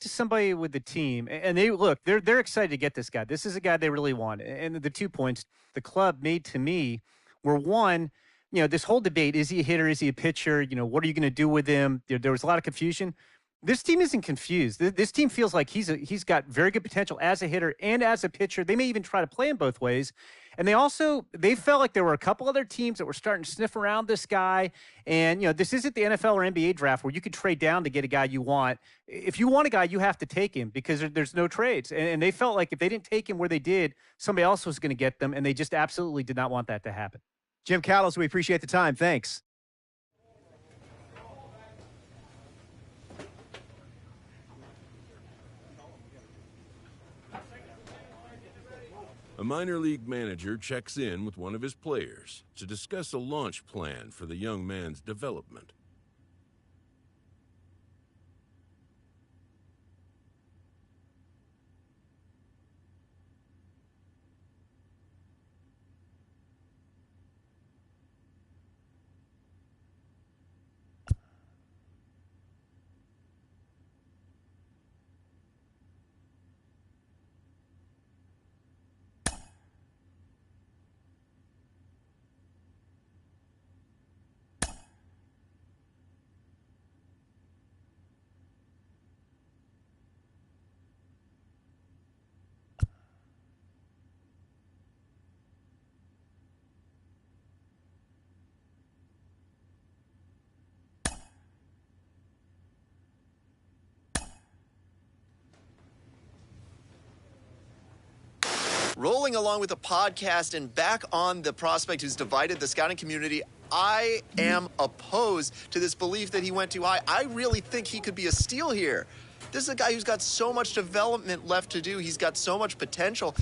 to somebody with the team, and they're excited to get this guy. This is a guy they really want. And the 2 points the club made to me were, one, this whole debate, is he a hitter, is he a pitcher? What are you going to do with him? There was a lot of confusion. This team isn't confused. This team feels like he's got very good potential as a hitter and as a pitcher. They may even try to play him both ways. And they felt like there were a couple other teams that were starting to sniff around this guy. And, this isn't the NFL or NBA draft where you could trade down to get a guy you want. If you want a guy, you have to take him because there's no trades. And they felt like if they didn't take him where they did, somebody else was going to get them. And they just absolutely did not want that to happen. Jim Callis, we appreciate the time. Thanks. A minor league manager checks in with one of his players to discuss a launch plan for the young man's development. Rolling along with the podcast and back on the prospect who's divided the scouting community, I am opposed to this belief that he went too high. I really think he could be a steal here. This is a guy who's got so much development left to do. He's got so much potential.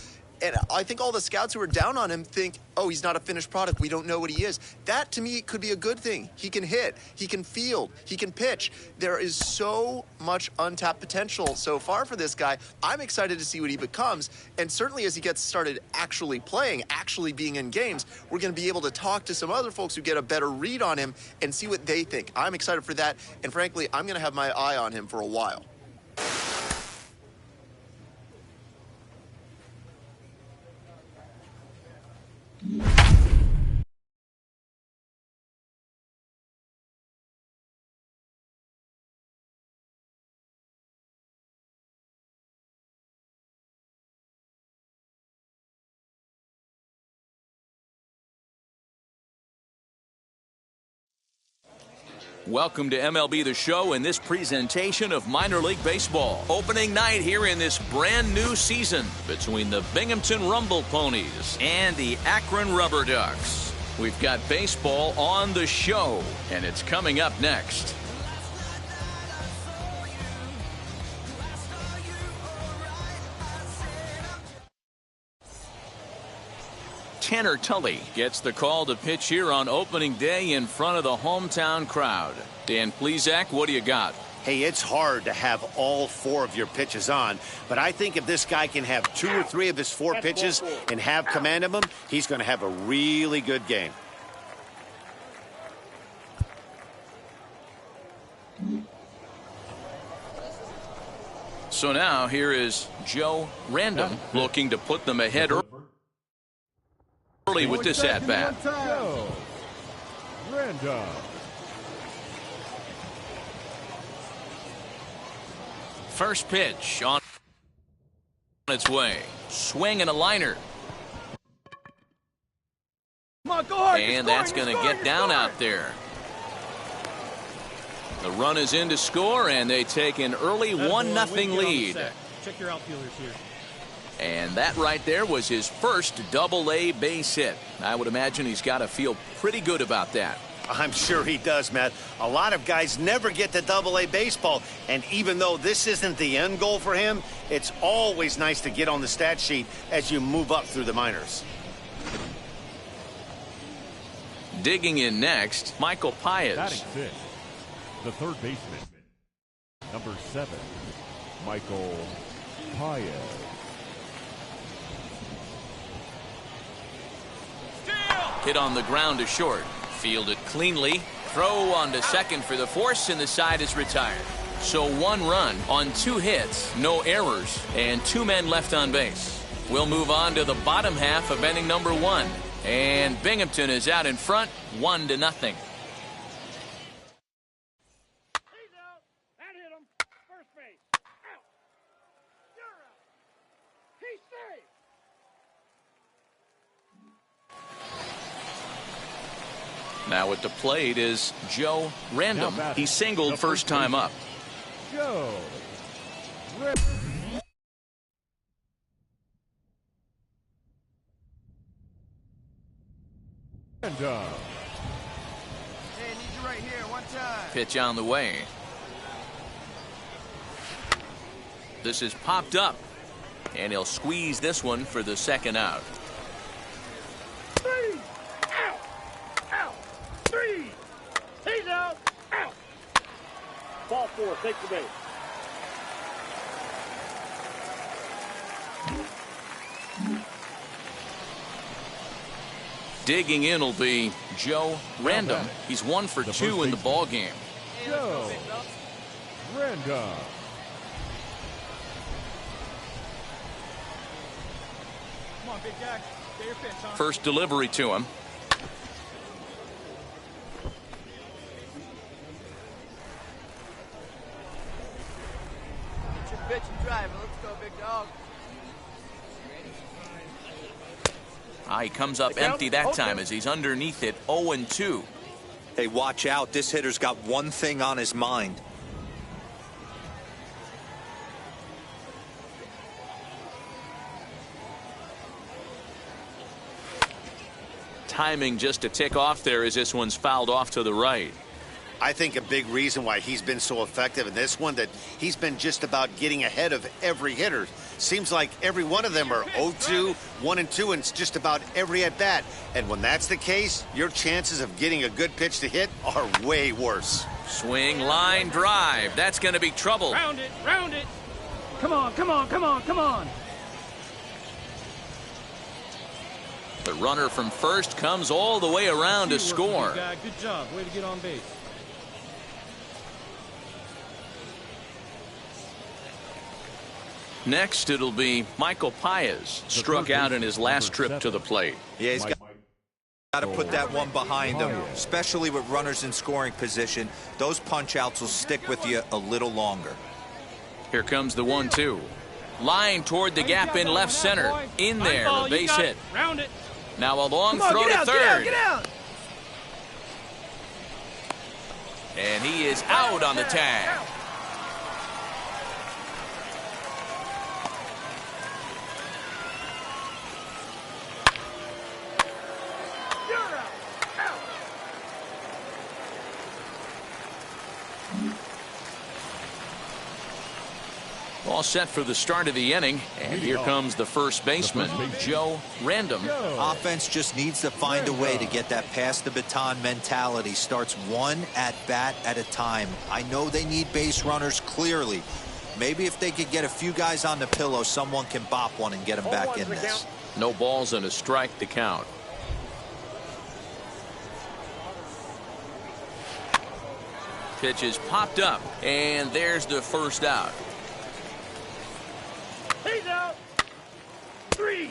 And I think all the scouts who are down on him think, oh, he's not a finished product. We don't know what he is. That, to me, could be a good thing. He can hit. He can field. He can pitch. There is so much untapped potential so far for this guy. I'm excited to see what he becomes. And certainly as he gets started actually playing, actually being in games, we're going to be able to talk to some other folks who get a better read on him and see what they think. I'm excited for that. And frankly, I'm going to have my eye on him for a while. Welcome to MLB The Show and this presentation of minor league baseball. Opening night here in this brand new season between the Binghamton Rumble Ponies and the Akron Rubber Ducks. We've got baseball on the show, and it's coming up next. Tanner Tully gets the call to pitch here on opening day in front of the hometown crowd. Dan Plesac, what do you got? Hey, it's hard to have all four of your pitches on, but I think if this guy can have 2 or 3 of his 4 pitches and have command of them, he's going to have a really good game. So now here is Joe Random looking to put them ahead early with this at-bat. Random. First pitch on its way. Swing and a liner. And that's going to get down out there. The run is in to score, and they take an early 1-0 lead. Check your outfielders here. And that right there was his first Double-A base hit. I would imagine he's got to feel pretty good about that. I'm sure he does, Matt. A lot of guys never get to Double-A baseball, and even though this isn't the end goal for him, it's always nice to get on the stat sheet as you move up through the minors. Digging in next, Michael Paez. Batting fifth, the third baseman, number 7, Michael Paez. Hit on the ground to short. Fielded cleanly. Throw on to second for the force, and the side is retired. So 1 run on 2 hits, no errors, and 2 men left on base. We'll move on to the bottom half of inning number 1. And Binghamton is out in front, 1-0. Now at the plate is Joe Random. He singled first time up. Joe Random. Hey, need you right here, one time. Pitch on the way. This is popped up, and he'll squeeze this one for the second out. 3 out, out, 3. He's out, out. Ball 4, take the base. Digging in will be Joe Random. He's 1 for 2 in the ball game. Joe Random. Come on, big guy. Get your pitch, huh? First delivery to him. Get your pitch and drive. Let's go, big dog. He comes up empty that time as he's underneath it, 0-2. Hey, watch out. This hitter's got one thing on his mind. Timing just a tick off there as this one's fouled off to the right. I think a big reason why he's been so effective in this one, that he's been just about getting ahead of every hitter. Seems like every one of them are 0-2, 1-2, and it's just about every at bat. And when that's the case, your chances of getting a good pitch to hit are way worse. Swing, line, drive. That's going to be trouble. Round it, round it. Come on, come on, come on, come on. The runner from first comes all the way around to score. Good job. Way to get on base. Next, it'll be Michael Paez, struck out in his last trip to the plate. Yeah, he's got to put that one behind him, especially with runners in scoring position. Those punch-outs will stick with you a little longer. Here comes the 1-2. Line toward the gap in left center. In there, a base hit. Round it. Now a long throw to third. Get out. And he is out on the tag. All set for the start of the inning, and here comes the first baseman, Joe Random. Offense just needs to find a way to get that pass the baton mentality. Starts one at bat at a time. I know they need base runners clearly. Maybe if they could get a few guys on the pillow, someone can bop one and get them back in this. No balls and a strike to count. Pitch is popped up, and there's the first out. He's out. 3.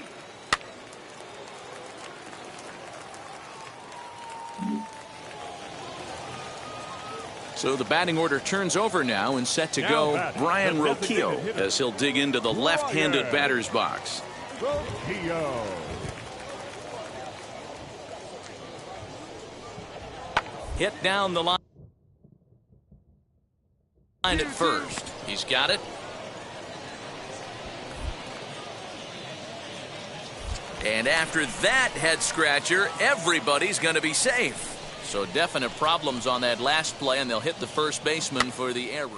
So the batting order turns over now and set to go Brian Roquillo as he'll dig into the left-handed batter's box. Roquillo. Hit down the line at first. He's got it. And after that head scratcher, everybody's going to be safe. So definite problems on that last play, and they'll hit the first baseman for the error.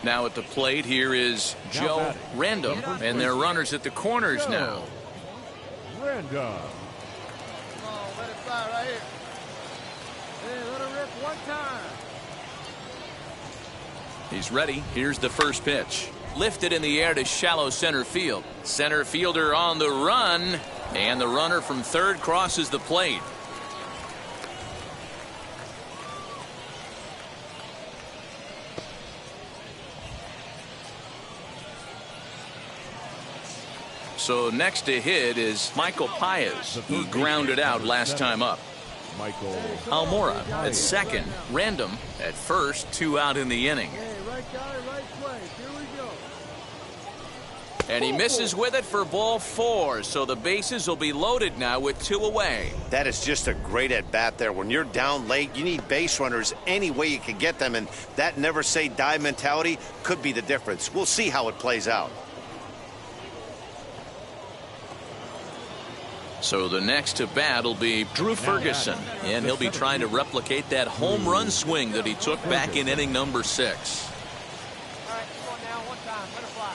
Now at the plate, here is Joe Random, and their runners at the corners now. Random. Come on, let it fly right here. Hey, let it rip one time. He's ready. Here's the first pitch. Lifted in the air to shallow center field. Center fielder on the run. And the runner from third crosses the plate. So next to hit is Michael Paez. He grounded out last time up. Michael Almora at second. Random at first. 2 out in the inning. Hey, right guy, right place. Here we go. And he misses with it for ball 4. So the bases will be loaded now with 2 away. That is just a great at-bat there. When you're down late, you need base runners any way you can get them, and that never-say-die mentality could be the difference. We'll see how it plays out. So the next to bat will be Drew Ferguson, and he'll be trying to replicate that home run swing that he took back in inning number 6. All right, come on now, one time. Let it fly.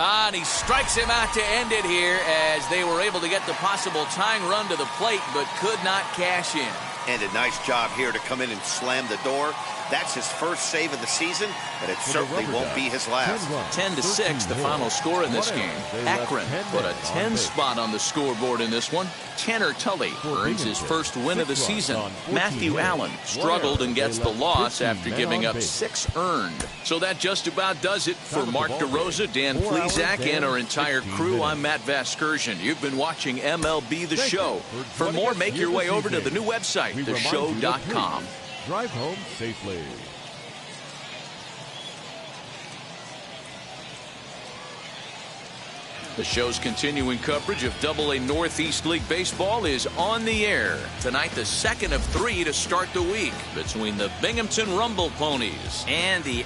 And he strikes him out to end it here as they were able to get the possible tying run to the plate but could not cash in. And a nice job here to come in and slam the door. That's his first save of the season, and it certainly won't be his last. 10-6, the final score in this game. Akron put a 10 spot on the scoreboard in this one. Tanner Tully earns his first win of the season. Matthew Allen struggled and gets the loss after giving up 6 earned. So that just about does it for Mark DeRosa, Dan Plesac, and our entire crew. I'm Matt Vasgersian. You've been watching MLB The Show. For more, make your way over to the new website, theshow.com. Drive home safely. The show's continuing coverage of AA Northeast League Baseball is on the air. Tonight, the second of 3 to start the week between the Binghamton Rumble Ponies and the